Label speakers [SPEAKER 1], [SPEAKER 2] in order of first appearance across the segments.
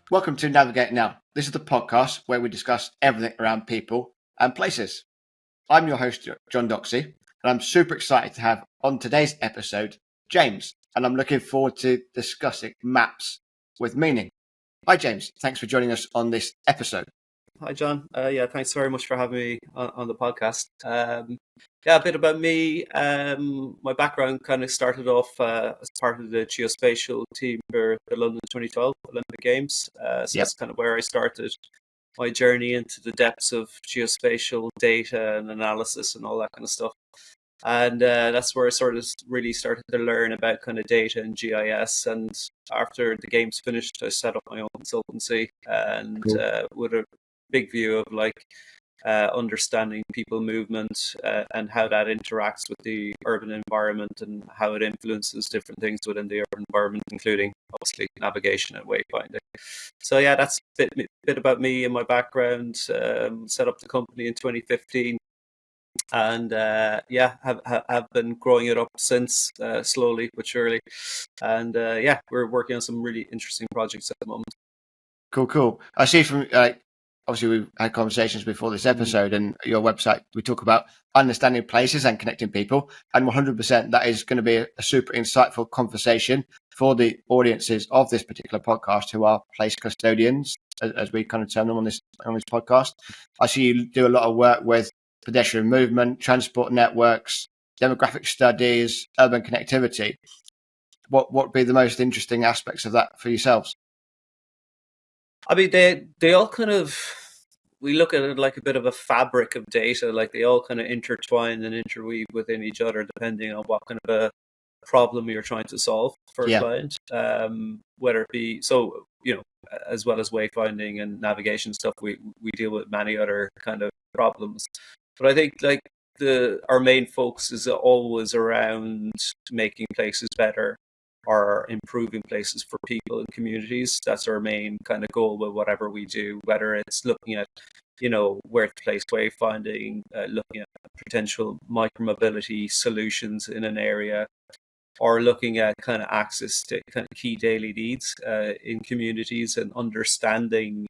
[SPEAKER 1] Welcome to Navigate Now. This is the podcast where we discuss everything around people and places. I'm your host, John Doxey, and I'm super excited to have on today's episode, James, and I'm looking forward to discussing maps with meaning. Hi, James. Thanks for joining us on this episode.
[SPEAKER 2] Hi, John. Thanks very much for having me on the podcast. A bit about me. My background kind of started off as part of the Geospatial team for the London 2012 Olympic Games. That's kind of where I started my journey into the depths of geospatial data and analysis and all that kind of stuff. And that's where I sort of really started to learn about kind of data and GIS. And after the games finished, I set up my own consultancy and with a big view of understanding people movement and how that interacts with the urban environment and how it influences different things within the urban environment, including obviously navigation and wayfinding. So that's a bit about me and my background. Set up the company in 2015 and have been growing it up since, slowly but surely. And we're working on some really interesting projects at the moment.
[SPEAKER 1] Cool. I see from obviously, we've had conversations before this episode, and your website, we talk about understanding places and connecting people. And 100%, that is going to be a super insightful conversation for the audiences of this particular podcast, who are place custodians, as we kind of term them on this podcast. I see you do a lot of work with pedestrian movement, transport networks, demographic studies, urban connectivity. What would be the most interesting aspects of that for yourselves?
[SPEAKER 2] I mean, they all kind of, we look at it like a bit of a fabric of data, like they all kind of intertwine and interweave within each other, depending on what kind of a problem you're trying to solve for a client. Whether it be, as well as wayfinding and navigation stuff, we deal with many other kind of problems. But I think our main focus is always around making places better, or improving places for people and communities. That's our main kind of goal with whatever we do, whether it's looking at, where to place wayfinding, looking at potential micromobility solutions in an area, or looking at kind of access to kind of key daily needs in communities and understanding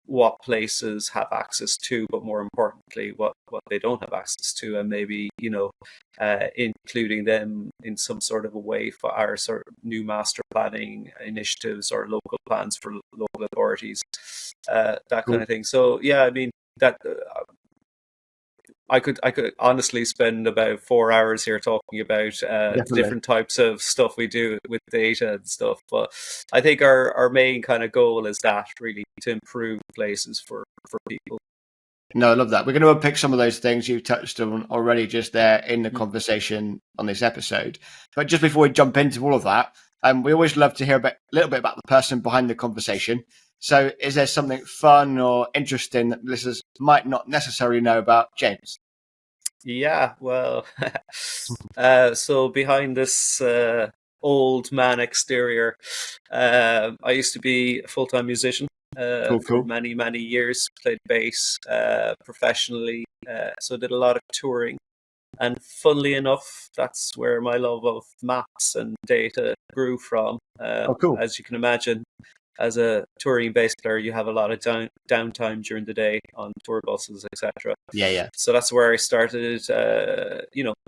[SPEAKER 2] what places have access to, but more importantly, what they don't have access to, and maybe, including them in some sort of a way for our sort of new master planning initiatives or local plans for local authorities, that kind of thing. So, I mean, that I could honestly spend about 4 hours here talking about different types of stuff we do with data and stuff. But I think our main kind of goal is that, really, to improve places for people.
[SPEAKER 1] No, I love that. We're going to unpick some of those things you touched on already just there in the conversation on this episode. But just before we jump into all of that, we always love to hear a little bit about the person behind the conversation. So is there something fun or interesting that listeners might not necessarily know about James?
[SPEAKER 2] Yeah, well, so behind this old man exterior, I used to be a full-time musician for many, many years, played bass professionally, so I did a lot of touring. And funnily enough, that's where my love of maps and data grew from. As you can imagine, as a touring bass player, you have a lot of downtime during the day on tour buses, etc. So that's where I started,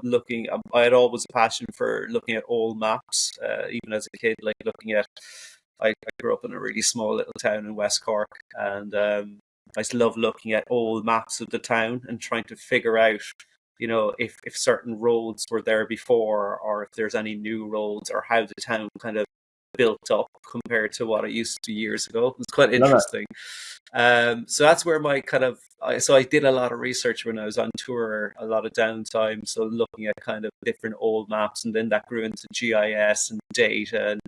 [SPEAKER 2] looking. I had always a passion for looking at old maps, even as a kid, I grew up in a really small little town in West Cork, and I just love looking at old maps of the town and trying to figure out, if certain roads were there before, or if there's any new roads, or how the town kind of built up compared to what it used to be years ago. It's quite interesting. So that's where my I did a lot of research when I was on tour, a lot of downtime. So looking at kind of different old maps, and then that grew into GIS and data, and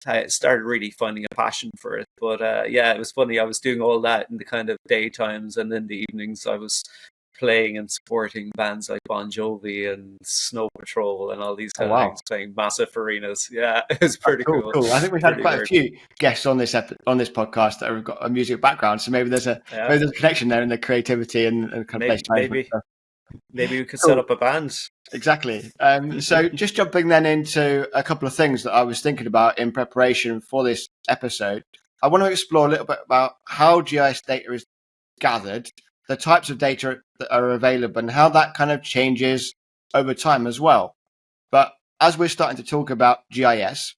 [SPEAKER 2] I started really finding a passion for it. But it was funny. I was doing all that in the kind of daytimes, and in the evenings I was playing and supporting bands like Bon Jovi and Snow Patrol and all these kind of things, playing massive arenas. Yeah, it was pretty cool.
[SPEAKER 1] I think we've had quite a few guests on this podcast that have got a music background, so maybe there's a connection there in the creativity and kind of place management stuff.
[SPEAKER 2] Maybe we could
[SPEAKER 1] Cool.
[SPEAKER 2] set up a band.
[SPEAKER 1] Exactly. So just jumping then into a couple of things that I was thinking about in preparation for this episode, I want to explore a little bit about how GIS data is gathered, the types of data that are available, and how that kind of changes over time as well. But as we're starting to talk about GIS,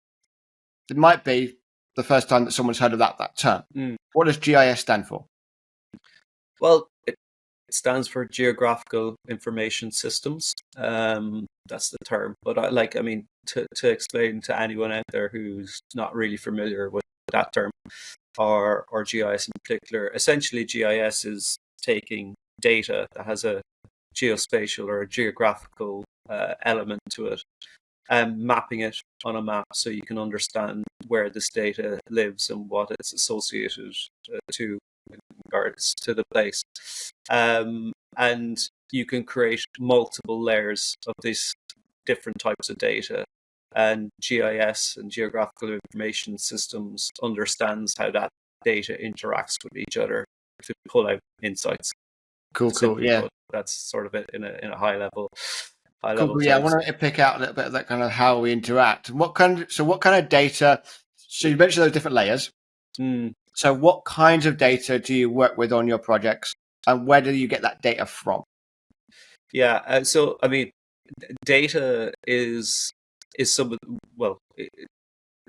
[SPEAKER 1] it might be the first time that someone's heard of that term. What does GIS stand for?
[SPEAKER 2] Well, it stands for Geographical Information Systems. That's the term. But to explain to anyone out there who's not really familiar with that term or GIS in particular, essentially GIS is taking data that has a geospatial or a geographical element to it and mapping it on a map so you can understand where this data lives and what it's associated to in regards to the place. And you can create multiple layers of these different types of data. And GIS and Geographical Information Systems understands how that data interacts with each other to pull out insights.
[SPEAKER 1] Cool. Yeah.
[SPEAKER 2] Put, that's sort of it in a high level.
[SPEAKER 1] Cool. Yeah, I want to pick out a little bit of that kind of how we interact. What kind of data? So you mentioned those different layers. So what kinds of data do you work with on your projects, and where do you get that data from?
[SPEAKER 2] Yeah. So I mean, data is some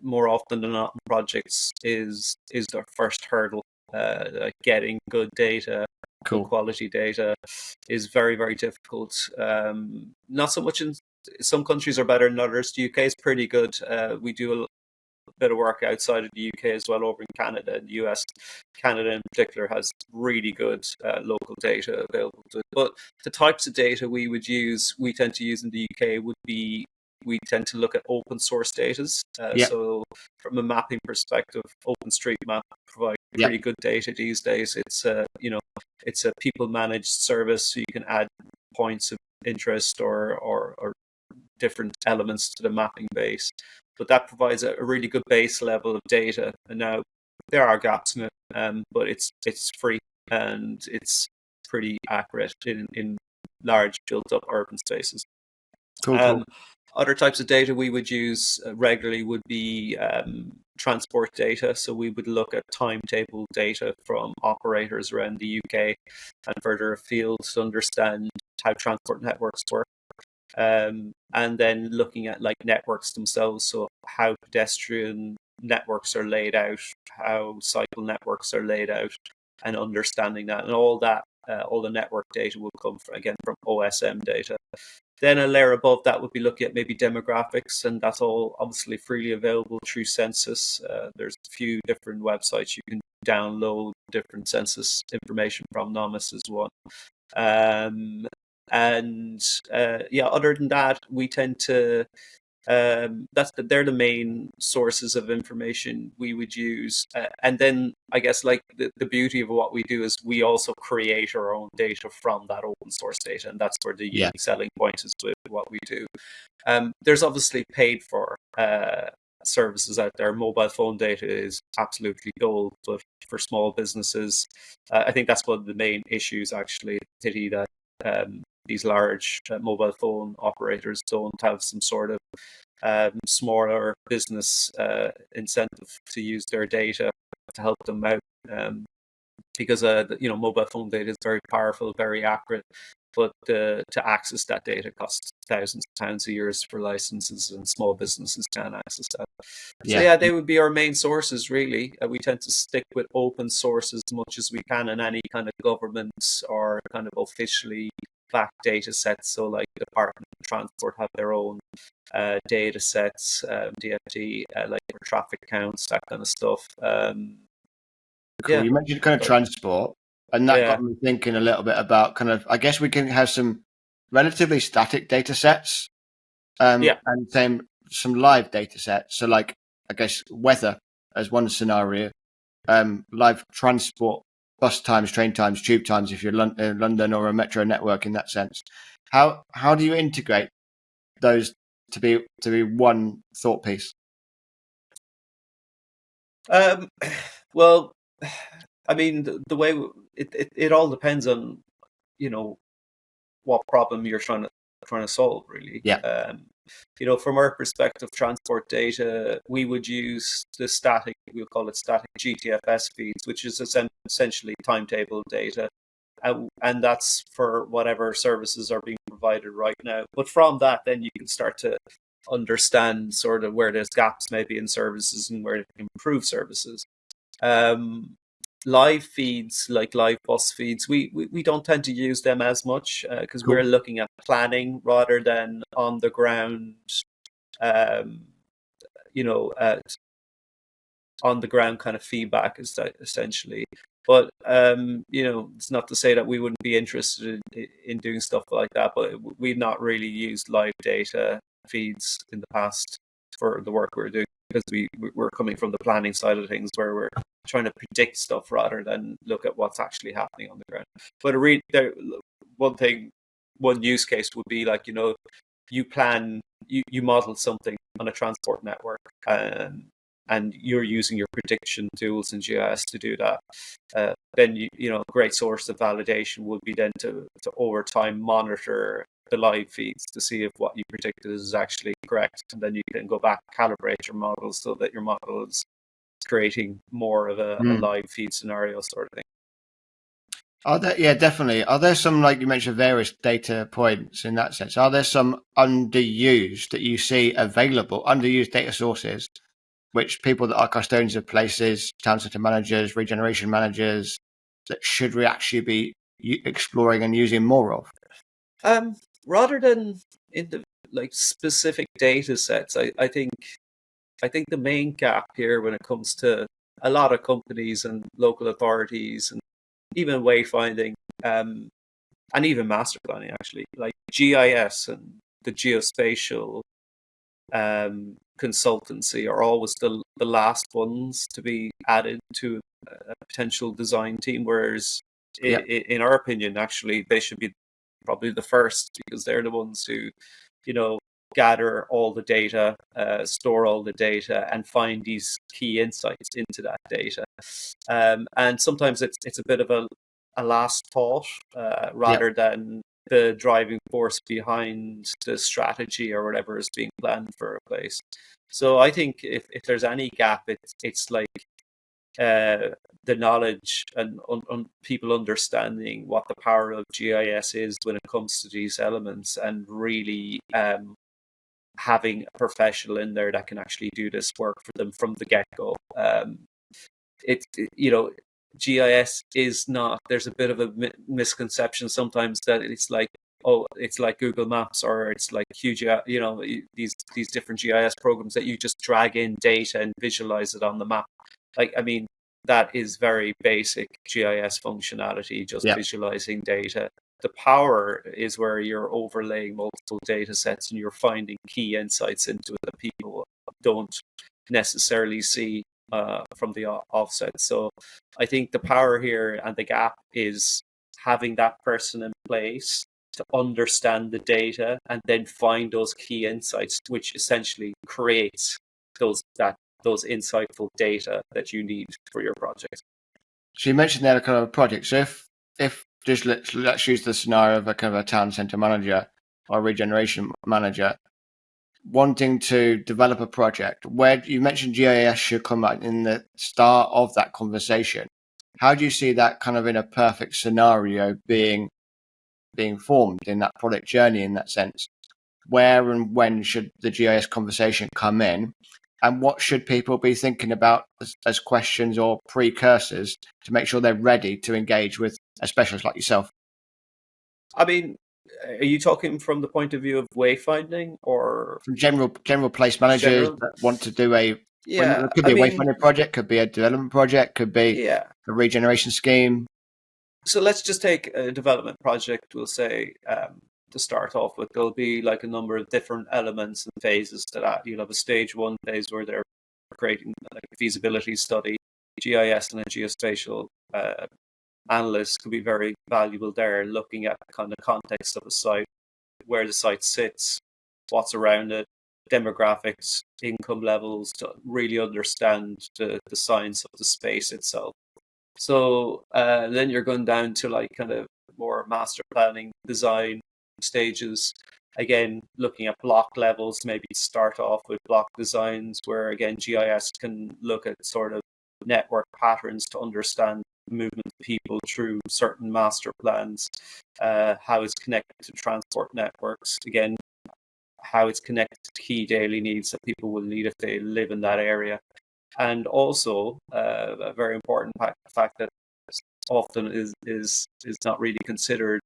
[SPEAKER 2] more often than not, projects is their first hurdle. Like getting good data, good quality data, is very, very difficult. Not so much in some countries are better than others. The UK is pretty good. We do a bit of work outside of the UK as well, over in Canada and the US. Canada in particular has really good local data available to it. But the types of data we tend to use in the UK would be, we tend to look at open source data. So from a mapping perspective, OpenStreetMap provides pretty good data these days. It's it's a people managed service, so you can add points of interest or different elements to the mapping base. But that provides a really good base level of data. And now there are gaps in it, but it's free and it's pretty accurate in large built up urban spaces.
[SPEAKER 1] Cool.
[SPEAKER 2] Other types of data we would use regularly would be transport data. So we would look at timetable data from operators around the UK and further afield to understand how transport networks work. And then looking at like networks themselves, so how pedestrian networks are laid out, how cycle networks are laid out, and understanding that. And all that, all the network data will come from OSM data. Then a layer above that would be looking at maybe demographics, and that's all obviously freely available through census. There's a few different websites you can download different census information from. NOMIS is one. Other than that, we tend to they're the main sources of information we would use. And then I guess like the beauty of what we do is we also create our own data from that open source data, and that's where the unique selling point is with what we do. There's obviously paid for services out there. Mobile phone data is absolutely gold, but for small businesses, I think that's one of the main issues, actually, pity that these large mobile phone operators don't have some sort of smaller business incentive to use their data to help them out, because mobile phone data is very powerful, very accurate, but to access that data costs thousands of pounds a year for licenses, and small businesses can't access that. So they would be our main sources, really. We tend to stick with open source as much as we can, and any kind of government or kind of officially backed data sets. So like the Department of Transport have their own data sets, DFT, like for traffic counts, that kind of stuff.
[SPEAKER 1] Cool. You mentioned kind of transport, and that got me thinking a little bit about kind of, I guess we can have some relatively static data sets, and some live data sets. So like, I guess weather as one scenario, live transport, bus times, train times, tube times, if you're London or a metro network in that sense. How do you integrate those to be one thought piece?
[SPEAKER 2] Well, I mean, the way it all depends on, what problem you're trying to solve, really.
[SPEAKER 1] Yeah.
[SPEAKER 2] From our perspective, transport data, we would use the static, we'll call it static GTFS feeds, which is essentially timetable data. And that's for whatever services are being provided right now. But from that, then you can start to understand sort of where there's gaps maybe in services and where it can improve services. Live feeds, like live bus feeds, we don't tend to use them as much because
[SPEAKER 1] Cool.
[SPEAKER 2] we're looking at planning rather than on the ground, on the ground kind of feedback is that essentially. But it's not to say that we wouldn't be interested in doing stuff like that, but we've not really used live data feeds in the past for the work we're doing, because we're coming from the planning side of things, where we're trying to predict stuff rather than look at what's actually happening on the ground. But one use case would be like, you plan, you model something on a transport network, and you're using your prediction tools in GIS to do that. Then a great source of validation would be then to over time monitor the live feeds to see if what you predicted is actually correct, and then you can go back, calibrate your model so that your model is creating more of a live feed scenario sort of thing.
[SPEAKER 1] Yeah, definitely. Are there some, like you mentioned, various data points in that sense? Are there some underused that you see available, underused data sources, which people that are custodians of places, town centre managers, regeneration managers, that should we actually be exploring and using more of?
[SPEAKER 2] Rather than in the specific data sets, I think the main gap here when it comes to a lot of companies and local authorities and even wayfinding, and even master planning, actually, like GIS and the geospatial consultancy are always the last ones to be added to a potential design team, whereas in our opinion, actually, they should be probably the first, because they're the ones who, gather all the data, store all the data, and find these key insights into that data. And sometimes it's a bit of a last thought rather than the driving force behind the strategy or whatever is being planned for a place. So I think if there's any gap, it's like the knowledge and people understanding what the power of GIS is when it comes to these elements, and really having a professional in there that can actually do this work for them from the get-go. GIS is not, there's a bit of a misconception sometimes that it's like, it's like Google Maps, or it's like huge, these different GIS programs that you just drag in data and visualize it on the map. That is very basic GIS functionality, just visualizing data. The power is where you're overlaying multiple data sets and you're finding key insights into it that people don't necessarily see from the offset. So I think the power here and the gap is having that person in place to understand the data and then find those key insights, which essentially creates those insightful data that you need for your project.
[SPEAKER 1] So you mentioned there a kind of a project. So if just let's use the scenario of a kind of a town centre manager or a regeneration manager wanting to develop a project, where you mentioned GIS should come out in the start of that conversation. How do you see that kind of in a perfect scenario being formed in that product journey in that sense? Where and when should the GIS conversation come in? And what should people be thinking about as questions or precursors to make sure they're ready to engage with a specialist like yourself?
[SPEAKER 2] Are you talking from the point of view of wayfinding, or
[SPEAKER 1] from general place managers that want to do it could be a wayfinding project, could be a development project, could be a regeneration scheme?
[SPEAKER 2] So let's just take a development project. We'll say to start off with, there'll be like a number of different elements and phases to that. You'll have a stage one phase where they're creating like a feasibility study. GIS and a geospatial analyst could be very valuable there, looking at the kind of context of a site, where the site sits, what's around it, demographics, income levels, to really understand the science of the space itself. So then you're going down to like kind of more master planning, design, stages. Again, looking at block levels, maybe start off with block designs where, again, GIS can look at sort of network patterns to understand the movement of people through certain master plans, how it's connected to transport networks, again, how it's connected to key daily needs that people will need if they live in that area. And also, a very important fact that often is not really considered,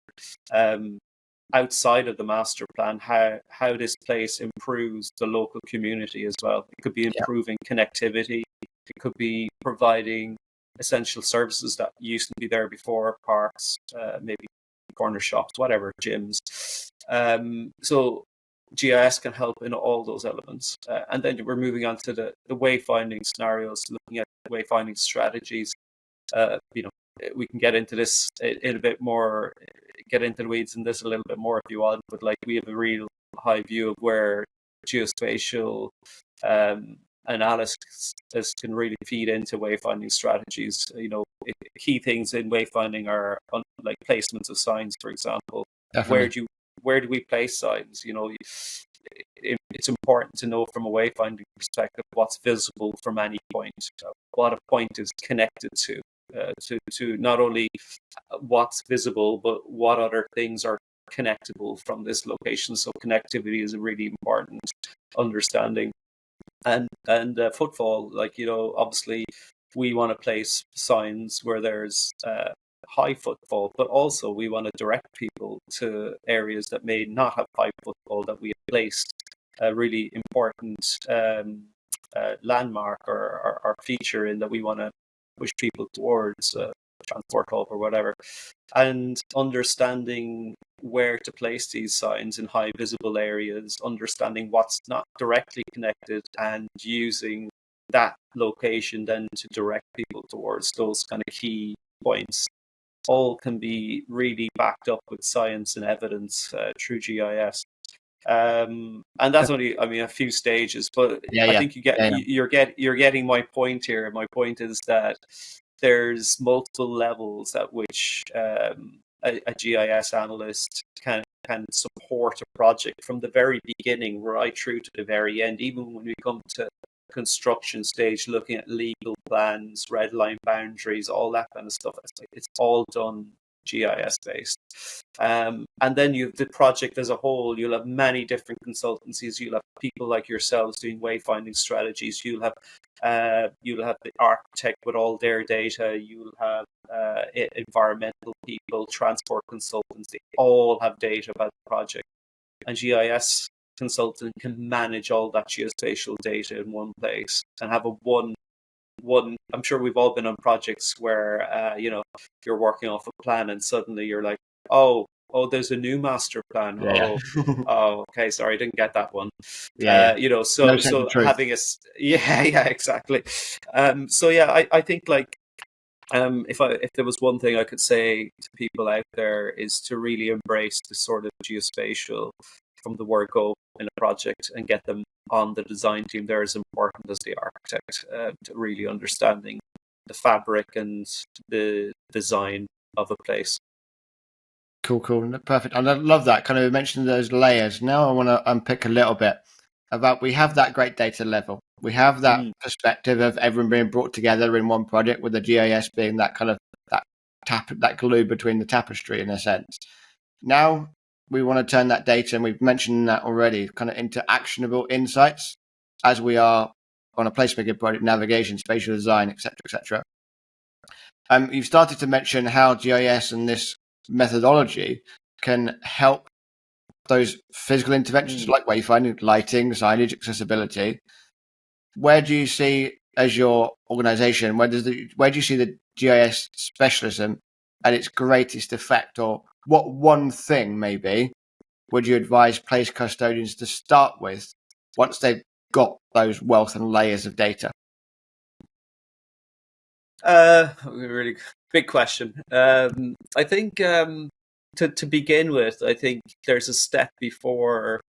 [SPEAKER 2] outside of the master plan, how this place improves the local community as well. It could be improving connectivity. It could be providing essential services that used to be there before, parks, maybe corner shops, whatever, gyms. So GIS can help in all those elements. And then we're moving on to the wayfinding scenarios, looking at wayfinding strategies. We can get into this in a bit more, get into the weeds in this a little bit more if you want, but like we have a real high view of where geospatial analysis can really feed into wayfinding strategies. Key things in wayfinding are like placements of signs, for example.
[SPEAKER 1] Definitely.
[SPEAKER 2] Where do we place signs? It's important to know from a wayfinding perspective what's visible from any point, what a point is connected to not only what's visible, but what other things are connectable from this location. So connectivity is a really important understanding. And footfall, obviously we want to place signs where there's high footfall, but also we want to direct people to areas that may not have high footfall, that we have placed a really important landmark or feature in, that we want to push people towards, transport hub or whatever. And understanding where to place these signs in high visible areas, understanding what's not directly connected, and using that location then to direct people towards those kind of key points, all can be really backed up with science and evidence through GIS. And that's only, a few stages, but I think you're getting my point here. My point is that there's multiple levels at which a GIS analyst can support a project from the very beginning right through to the very end. Even when we come to construction stage, looking at legal plans, red line boundaries, all that kind of stuff, it's all done GIS based. And then you have the project as a whole. You'll have many different consultancies. You'll have people like yourselves doing wayfinding strategies. You'll have the architect with all their data. You'll have environmental people, transport consultants. They all have data about the project, and GIS consultant can manage all that geospatial data in one place and have a one. I'm sure we've all been on projects where you're working off a plan and suddenly you're like, oh, there's a new master plan. Oh, okay, sorry, I didn't get that one. So having exactly. I think if there was one thing I could say to people out there, is to really embrace the sort of geospatial from the word go in a project and get them on the design team. They're as important as the architect, to really understanding the fabric and the design of a place.
[SPEAKER 1] Cool. Perfect. And I love that. Kind of mentioned those layers. Now I want to unpick a little bit about, we have that great data level. We have that perspective of everyone being brought together in one project, with the GIS being that kind of that glue between the tapestry in a sense. Now we want to turn that data, and we've mentioned that already, kind of into actionable insights as we are on a placemaking project, navigation, spatial design, etc. You've started to mention how GIS and this methodology can help those physical interventions like wayfinding, lighting, signage, accessibility. Where do you see, as your organization, where do you see the GIS specialism at its greatest effect, or what one thing maybe would you advise place custodians to start with once they've got those wealth and layers of data?
[SPEAKER 2] Really big question. I think to begin with, I think there's a step before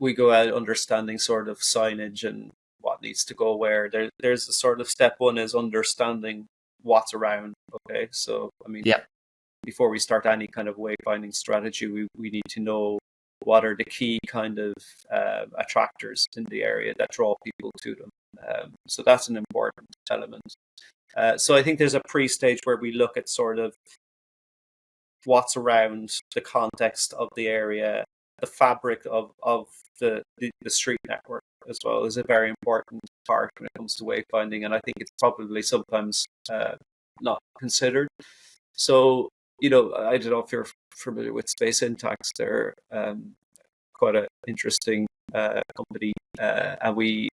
[SPEAKER 2] we go out understanding sort of signage and what needs to go where. There's a sort of step one is understanding what's around. Okay, so before we start any kind of wayfinding strategy, we need to know what are the key kind of attractors in the area that draw people to them. So that's an important element. So I think there's a pre-stage where we look at sort of what's around the context of the area, the fabric of the street network as well is a very important part when it comes to wayfinding, and I think it's probably sometimes not considered. So, I don't know if you're familiar with Space Intax. They're quite an interesting company, and we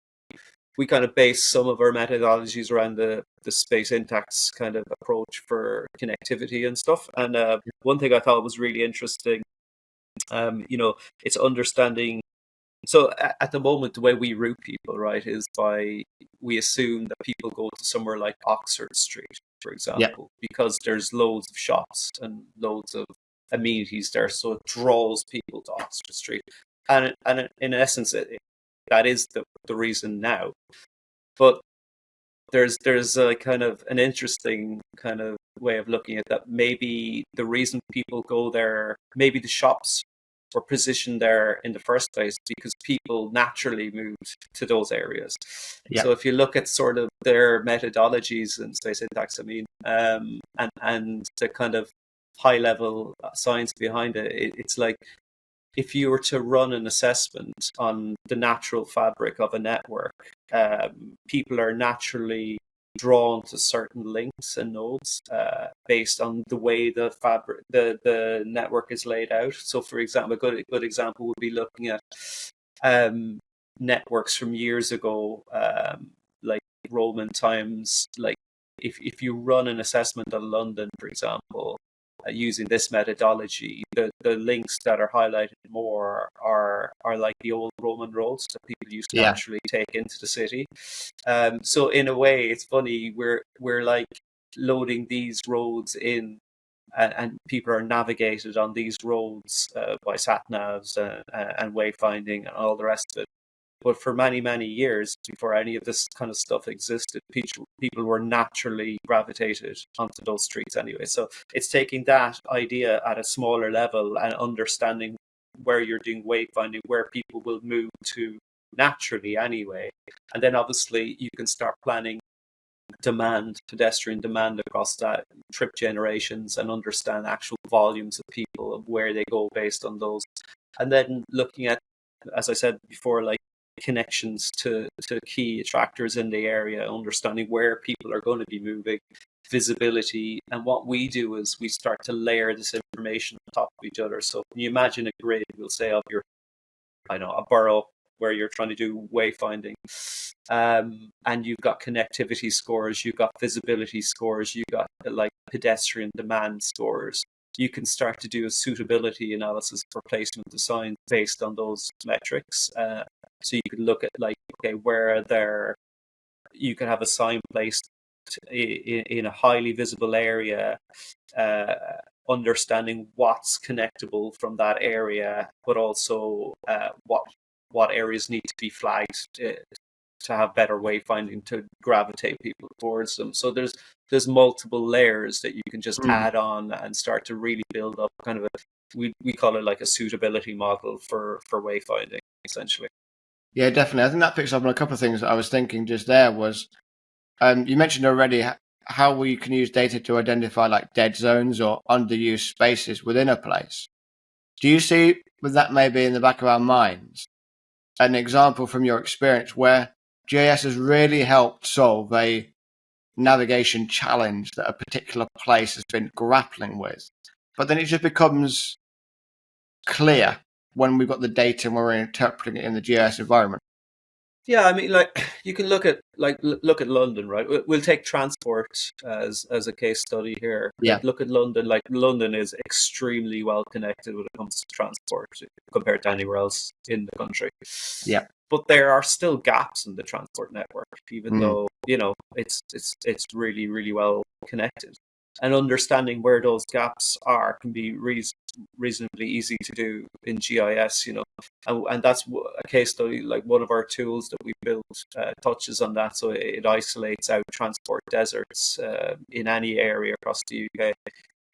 [SPEAKER 2] kind of base some of our methodologies around the Space Intax kind of approach for connectivity and stuff. And one thing I thought was really interesting, it's understanding. So at the moment, the way we route people, right, is we assume that people go to somewhere like Oxford Street, for example, because there's loads of shops and loads of amenities there, so it draws people to Oxford Street. And in essence, that is the reason now. But there's a kind of an interesting kind of way of looking at that. Maybe the reason people go there, maybe the shops were positioned there in the first place because people naturally moved to those areas. Yeah. So if you look at sort of their methodologies and Space Intax, and the kind of high level science behind it, it's like if you were to run an assessment on the natural fabric of a network, people are naturally drawn to certain links and nodes based on the way the network is laid out. So, for example, a good example would be looking at networks from years ago, like Roman times. Like if you run an assessment on London, for example, using this methodology, the links that are highlighted more are like the old Roman roads that people used to actually take into the city. So in a way, it's funny, we're like loading these roads in, and people are navigated on these roads by sat navs and wayfinding and all the rest of it. But for many, many years, before any of this kind of stuff existed, people were naturally gravitated onto those streets anyway. So it's taking that idea at a smaller level and understanding where you're doing wayfinding, where people will move to naturally anyway. And then obviously you can start planning pedestrian demand across that, trip generations, and understand actual volumes of people and where they go based on those. And then looking at, as I said before, like connections to key attractors in the area, understanding where people are going to be moving, visibility. And what we do is we start to layer this information on top of each other. So when you imagine a grid, we'll say, of a borough where you're trying to do wayfinding, and you've got connectivity scores, you've got visibility scores, you've got like pedestrian demand scores. You can start to do a suitability analysis for placement design based on those metrics. So you could look at where you can have a sign placed in a highly visible area, understanding what's connectable from that area, but also what areas need to be flagged to have better wayfinding to gravitate people towards them. So there's multiple layers that you can just add on and start to really build up kind of we call it like a suitability model for wayfinding, essentially.
[SPEAKER 1] Yeah, definitely. I think that picks up on a couple of things that I was thinking just there was, you mentioned already how we can use data to identify like dead zones or underused spaces within a place. Do you see with that maybe in the back of our minds an example from your experience where GIS has really helped solve a navigation challenge that a particular place has been grappling with, but then it just becomes clear when we've got the data and we're interpreting it in the GIS environment?
[SPEAKER 2] Yeah, I mean, like you can look at London, right? We'll take transport as a case study here.
[SPEAKER 1] Yeah.
[SPEAKER 2] Like, look at London. Like London is extremely well connected when it comes to transport compared to anywhere else in the country.
[SPEAKER 1] Yeah.
[SPEAKER 2] But there are still gaps in the transport network, even though it's really, really well connected. And understanding where those gaps are can be reasonably easy to do in GIS, and that's a case study. Like one of our tools that we built touches on that, so it isolates out transport deserts in any area across the UK.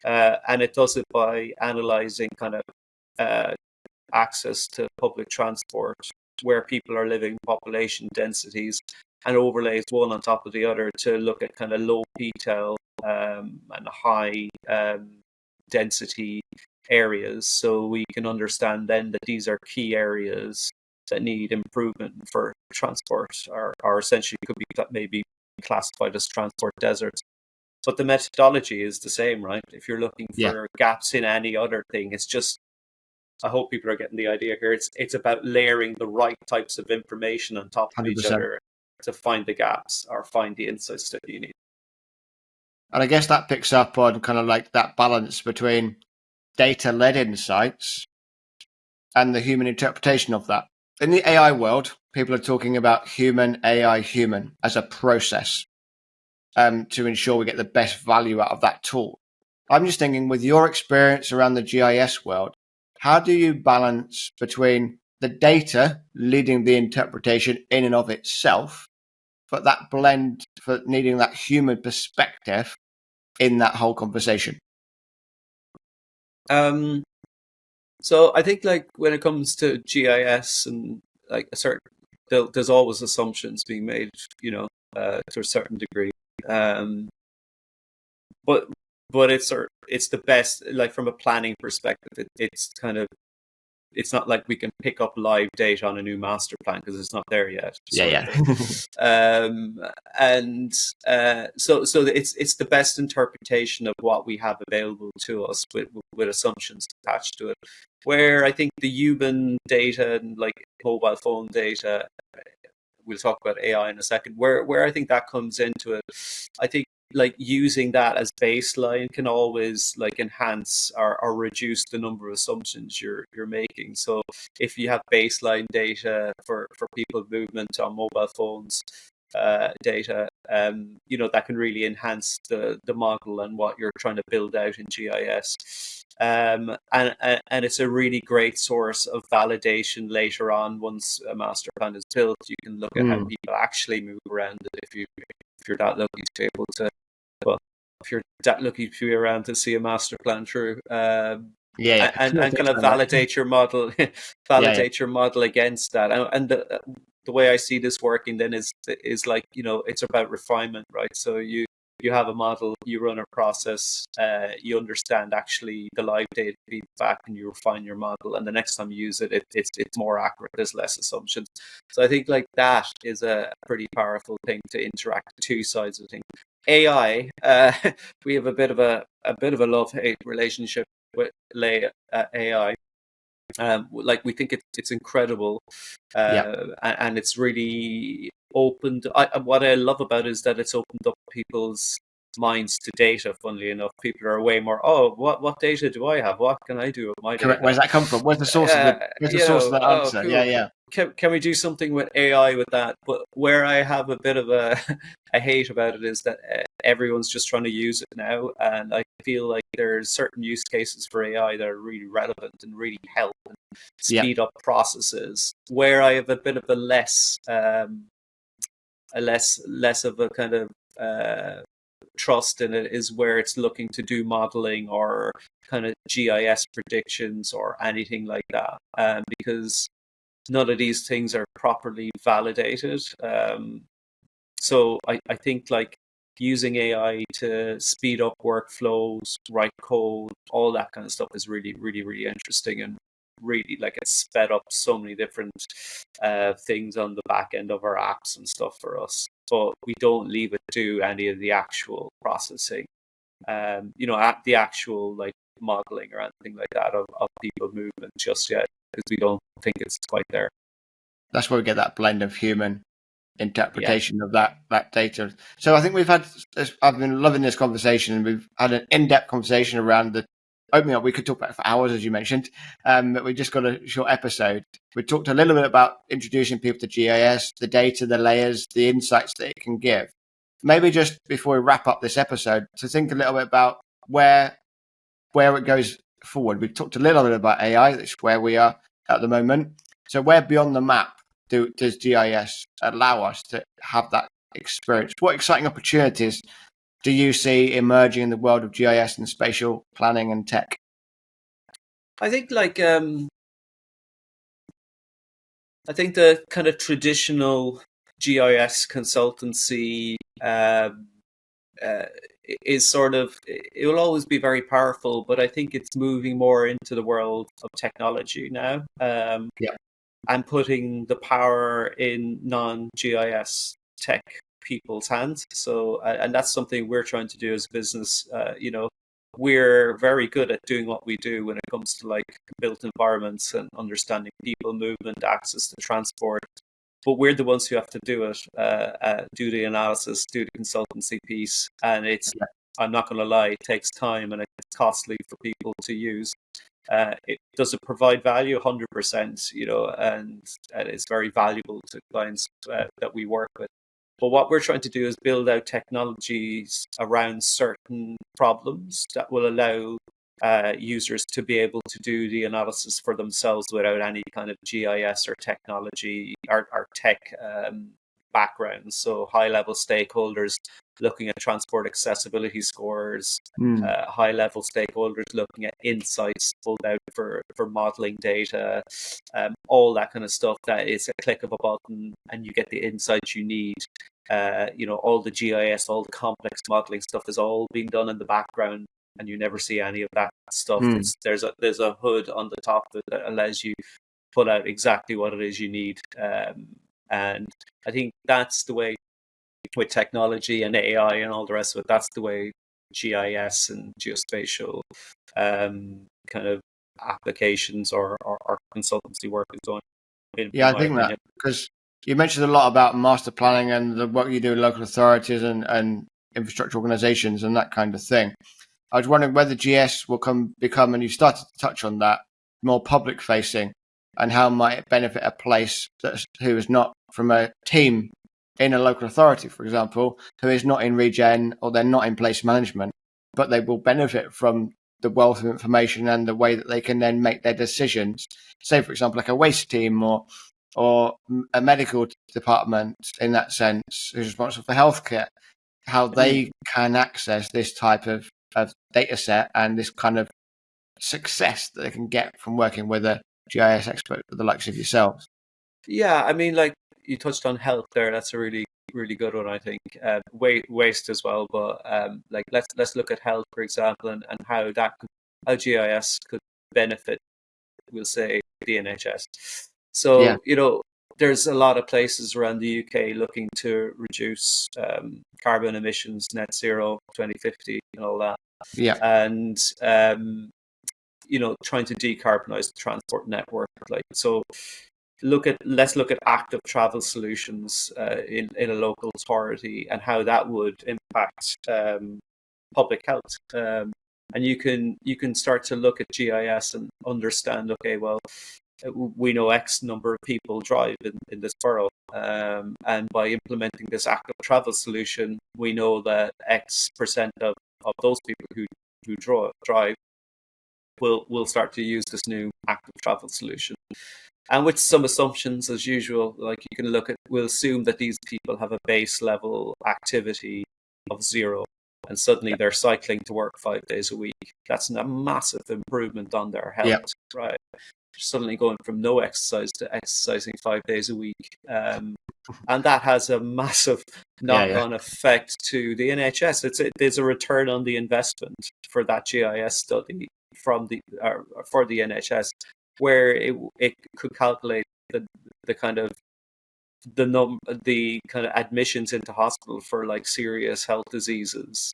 [SPEAKER 2] and it does it by analyzing kind of access to public transport, where people are living, population densities, and overlays one on top of the other to look at kind of low P-tel and high density areas. So we can understand then that these are key areas that need improvement for transport, or essentially could be maybe classified as transport deserts. But the methodology is the same, right? If you're looking for gaps in any other thing, it's just, I hope people are getting the idea here. It's about layering the right types of information on top of
[SPEAKER 1] 100%.
[SPEAKER 2] each other to find the gaps or find the insights that you need.
[SPEAKER 1] And I guess that picks up on kind of like that balance between data-led insights and the human interpretation of that. In the AI world, people are talking about human, AI, human as a process to ensure we get the best value out of that tool. I'm just thinking, with your experience around the GIS world, how do you balance between the data leading the interpretation in and of itself, but that blend for needing that human perspective in that whole conversation?
[SPEAKER 2] So I think, like, when it comes to GIS and like there's always assumptions being made, to a certain degree. But it's the best, like, from a planning perspective. It's not like we can pick up live data on a new master plan because it's not there yet.
[SPEAKER 1] So
[SPEAKER 2] it's the best interpretation of what we have available to us with assumptions attached to it. Where I think the human data and like mobile phone data, we'll talk about AI in a second, where I think that comes into it. I think, like, using that as baseline can always, like, enhance or reduce the number of assumptions you're making. So if you have baseline data for people movement on mobile phones, data, that can really enhance the model and what you're trying to build out in GIS. And it's a really great source of validation later on. Once a master plan is built, you can look at how people actually move around it. If you're that lucky to be able to, if you're that lucky to be around to see a master plan through, and kind of validate your model, your model against that. And the way I see this working then is like, it's about refinement, right? So you have a model, you run a process, you understand actually the live data feedback, and you refine your model. And the next time you use it, it's more accurate. There's less assumptions. So I think, like, that is a pretty powerful thing to interact two sides of things. AI, we have a bit of a love-hate relationship with AI. Like, we think it's incredible, and it's really opened. What I love about it is that it's opened up people's minds to data. Funnily enough, people are way more, what data do I have? What can I do with my data?
[SPEAKER 1] Where's that come from? Where's the source of that answer?
[SPEAKER 2] Cool. Can we do something with AI with that? But where I have a bit of a hate about it is that everyone's just trying to use it now, and I feel like there's certain use cases for AI that are really relevant and really help and speed up processes. Where I have a bit of a less of a kind of trust in it is where it's looking to do modeling or kind of GIS predictions or anything like that, because none of these things are properly validated. So I think, like, using AI to speed up workflows, write code, all that kind of stuff is really, really, really interesting, and really, like, it's sped up so many different things on the back end of our apps and stuff for us. But we don't leave it to any of the actual processing, at the actual, like, modeling or anything like that of people movement just yet, because we don't think it's quite there.
[SPEAKER 1] That's where we get that blend of human interpretation of that data. So I think I've been loving this conversation, and we've had an in-depth conversation around the opening up. We could talk about it for hours, as you mentioned, but we just got a short episode. We talked a little bit about introducing people to GIS, the data, the layers, the insights that it can give. Maybe just before we wrap up this episode, to think a little bit about where it goes forward. We talked a little bit about AI, that's where we are at the moment. So where beyond the map does GIS allow us to have that experience? What exciting opportunities do you see emerging in the world of GIS and spatial planning and tech?
[SPEAKER 2] I think the kind of traditional GIS consultancy is sort of, it will always be very powerful, but I think it's moving more into the world of technology now. And putting the power in non-GIS tech people's hands. So, and that's something we're trying to do as a business. We're very good at doing what we do when it comes to like built environments and understanding people movement, access to transport. But we're the ones who have to do it, do the analysis, do the consultancy piece. And I'm not going to lie, it takes time and it's costly for people to use. Does it provide value? 100%, and it's very valuable to clients that we work with. But what we're trying to do is build out technologies around certain problems that will allow users to be able to do the analysis for themselves without any kind of GIS or technology or tech backgrounds. So high-level stakeholders looking at transport accessibility scores, high-level stakeholders looking at insights pulled out for modeling data, all that kind of stuff that is a click of a button and you get the insights you need. All the GIS, all the complex modeling stuff is all being done in the background and you never see any of that stuff. There's a hood on the top that allows you pull out exactly what it is you need. And I think that's the way with technology and AI and all the rest of it. That's the way GIS and geospatial kind of applications or consultancy work is done.
[SPEAKER 1] I think that because you mentioned a lot about master planning and the work you do in local authorities and infrastructure organizations and that kind of thing. I was wondering whether GIS will become, and you started to touch on that, more public facing, and how might it benefit a place who is not from a team in a local authority, for example, who is not in regen or they're not in place management, but they will benefit from the wealth of information and the way that they can then make their decisions. Say, for example, like a waste team or a medical department in that sense, who's responsible for healthcare, how they can access this type of data set and this kind of success that they can get from working with a GIS expert, the likes of yourselves.
[SPEAKER 2] Yeah, I mean, like you touched on health there. That's a really, really good one, I think. Waste as well, but let's look at health, for example, and how GIS could benefit, we'll say, the NHS. So there's a lot of places around the UK looking to reduce carbon emissions, net zero, 2050, and all that.
[SPEAKER 1] Yeah,
[SPEAKER 2] and trying to decarbonize the transport network. Let's look at active travel solutions in a local authority and how that would impact public health. And you can start to look at GIS and understand, okay, well, we know X number of people drive in this borough, and by implementing this active travel solution, we know that X percent of those people who drive will start to use this new active travel solution. And with some assumptions, as usual, like you can we'll assume that these people have a base level activity of 0, and suddenly they're cycling to work 5 days a week. That's a massive improvement on their health, right? Suddenly going from no exercise to exercising 5 days a week. And that has a massive knock-on effect to the NHS. There's a return on the investment for that GIS study for the NHS, where it could calculate the kind of admissions into hospital for like serious health diseases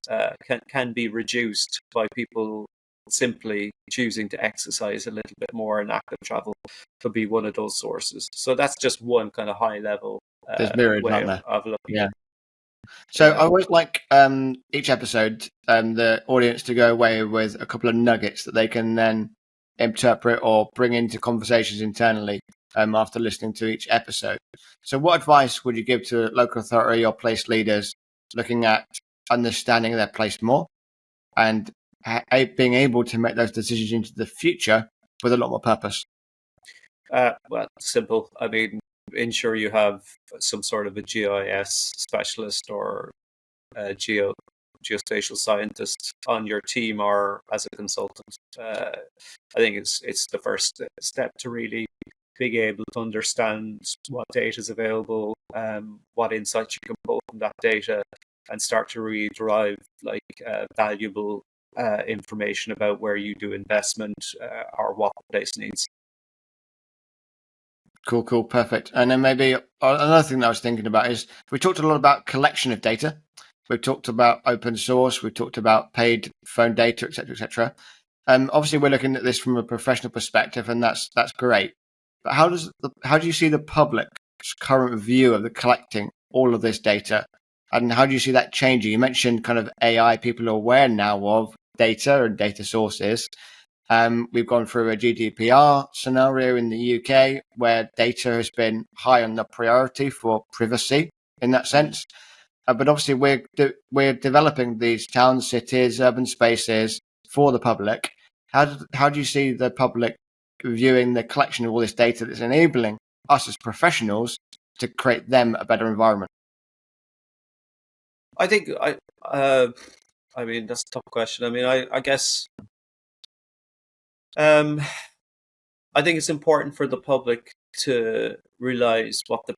[SPEAKER 2] can be reduced by people simply choosing to exercise a little bit more, and active travel could be one of those sources. So that's just one kind of high level way of looking at it.
[SPEAKER 1] So I always like each episode the audience to go away with a couple of nuggets that they can then interpret or bring into conversations internally after listening to each episode. So what advice would you give to local authority or place leaders looking at understanding their place more and being able to make those decisions into the future with a lot more purpose?
[SPEAKER 2] Well, simple. I mean, ensure you have some sort of a GIS specialist or a geospatial scientist on your team or as a consultant. I think it's the first step to really being able to understand what data is available, what insights you can pull from that data, and start to really derive valuable information about where you do investment or what the place needs.
[SPEAKER 1] Cool, perfect. And then maybe another thing that I was thinking about is we talked a lot about collection of data. We've talked about open source. We've talked about paid phone data, et cetera, et cetera. Obviously, we're looking at this from a professional perspective, and that's great. But how do you see the public's current view of the collecting all of this data, and how do you see that changing? You mentioned kind of AI. People are aware now of data and data sources. We've gone through a GDPR scenario in the UK where data has been high on the priority for privacy in that sense. But obviously, we're developing these towns, cities, urban spaces for the public. How do you see the public viewing the collection of all this data that's enabling us as professionals to create them a better environment?
[SPEAKER 2] I think I mean that's a tough question. I mean, I guess I think it's important for the public to realize what the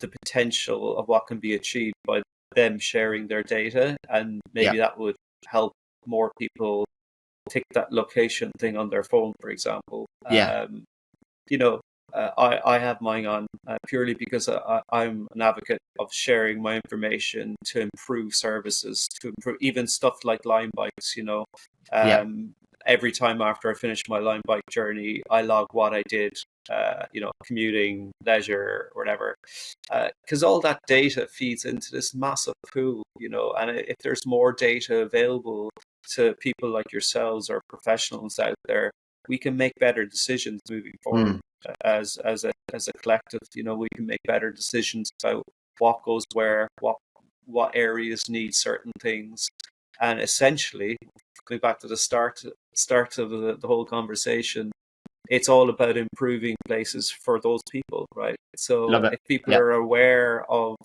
[SPEAKER 2] potential of what can be achieved by them sharing their data, and maybe that would help more people tick that location thing on their phone, for example. I have mine on purely because I'm an advocate of sharing my information to improve services, to improve even stuff like line bikes. Every time after I finish my line bike journey, I log what I did, commuting, leisure, whatever, because all that data feeds into this massive pool, and if there's more data available to people like yourselves or professionals out there, we can make better decisions moving forward as a collective. We can make better decisions about what goes where, what areas need certain things, and essentially, going back to the start of the whole conversation, it's all about improving places for those people, right? So if people are aware of,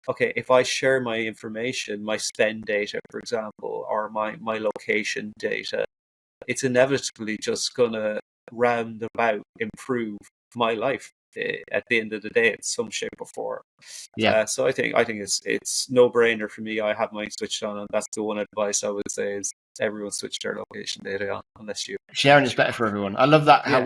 [SPEAKER 2] okay, if I share my information, my spend data, for example, or my location data, it's inevitably just going to roundabout improve my life at the end of the day in some shape or form. So I think it's no brainer for me. I have mine switched on, and that's the one advice I would say is everyone switch their location data on, unless you
[SPEAKER 1] sharing is better for everyone. I love that how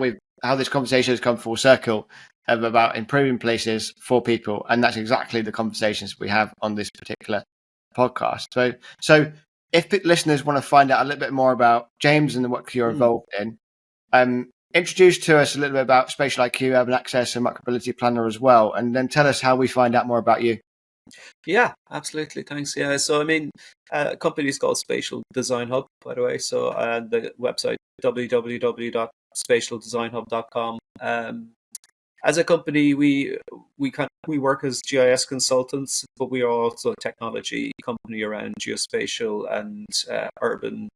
[SPEAKER 1] this conversation has come full circle about improving places for people, and that's exactly the conversations we have on this particular podcast. So if listeners want to find out a little bit more about James and the work you're involved in, introduce to us a little bit about Spatial IQ, Urban Access, and Micromobility Planner as well, and then tell us how we find out more about you.
[SPEAKER 2] Yeah, absolutely. Thanks. Yeah. So, I mean, company is called Spatial Design Hub, by the way. So, the website, www.spatialdesignhub.com. As a company, we work as GIS consultants, but we are also a technology company around geospatial and urban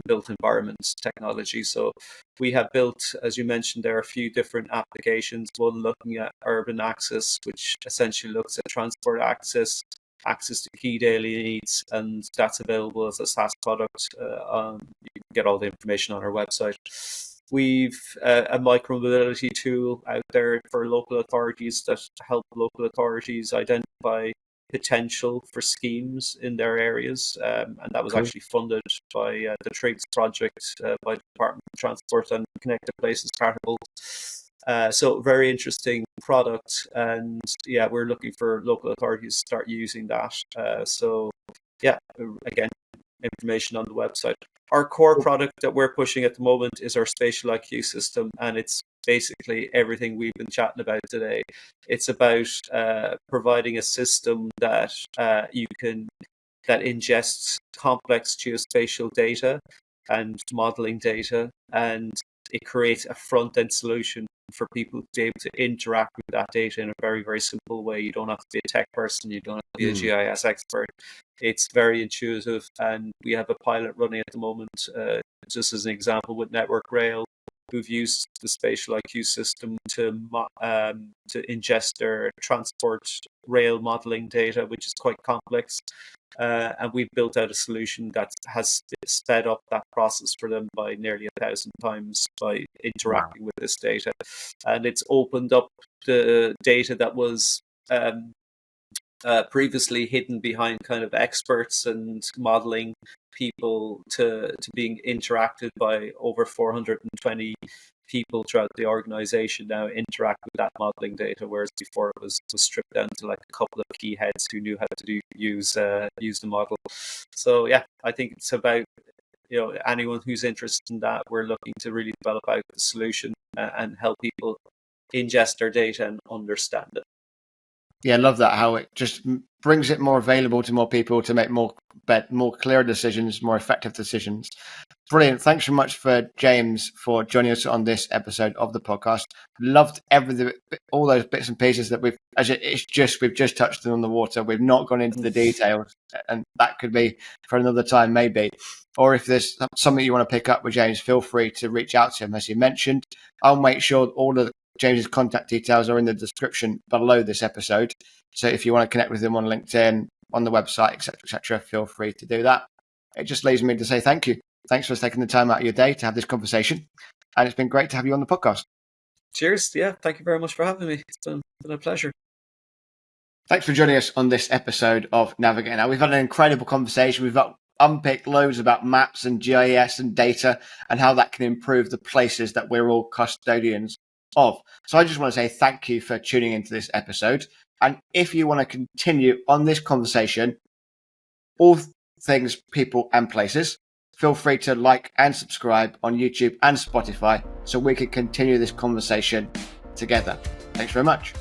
[SPEAKER 2] built environments technology. So we have built, as you mentioned, there are a few different applications. One looking at urban access, which essentially looks at transport access to key daily needs, and that's available as a SaaS product. You can get all the information on our website. We've a micromobility tool out there for local authorities that help local authorities identify potential for schemes in their areas, and that was actually funded by the TRIGS project by the Department of Transport and Connected Places Catapult. So very interesting product, and we're looking for local authorities to start using that. Again, information on the website. Our core product that we're pushing at the moment is our Spatial IQ system, and it's basically everything we've been chatting about today. It's about providing a system that that ingests complex geospatial data and modeling data, and it creates a front-end solution for people to be able to interact with that data in a very, very simple way. You don't have to be a tech person. You don't have to be a GIS expert. It's very intuitive, and we have a pilot running at the moment, just as an example, with Network Rail, who've used the Spatial IQ system to ingest their transport rail modeling data, which is quite complex. And we've built out a solution that has sped up that process for them by nearly 1,000 times by interacting with this data. And it's opened up the data that was previously hidden behind kind of experts and modeling people to being interacted by over 420 people throughout the organization now interact with that modeling data, whereas before it was stripped down to like a couple of key heads who knew how to use the model. So yeah, I think it's about, you know, anyone who's interested in that, we're looking to really develop out the solution and help people ingest their data and understand it.
[SPEAKER 1] Yeah, I love that, how it just brings it more available to more people to make more clear decisions, more effective decisions. Brilliant. Thanks so much for James for joining us on this episode of the podcast. Loved everything, all those bits and pieces that we've just touched on the water. We've not gone into the details, and that could be for another time maybe. Or if there's something you want to pick up with James, feel free to reach out to him. As you mentioned, I'll make sure all of James's contact details are in the description below this episode. So if you want to connect with him on LinkedIn, on the website, etc., feel free to do that. It just leaves me to say thank you. Thanks for taking the time out of your day to have this conversation. And it's been great to have you on the podcast.
[SPEAKER 2] Cheers. Yeah, thank you very much for having me. It's been a pleasure.
[SPEAKER 1] Thanks for joining us on this episode of Navigating. Now, we've had an incredible conversation. We've unpicked loads about maps and GIS and data and how that can improve the places that we're all custodians of. So I just want to say thank you for tuning into this episode. And if you want to continue on this conversation, all things people and places, feel free to like and subscribe on YouTube and Spotify so we can continue this conversation together. Thanks very much.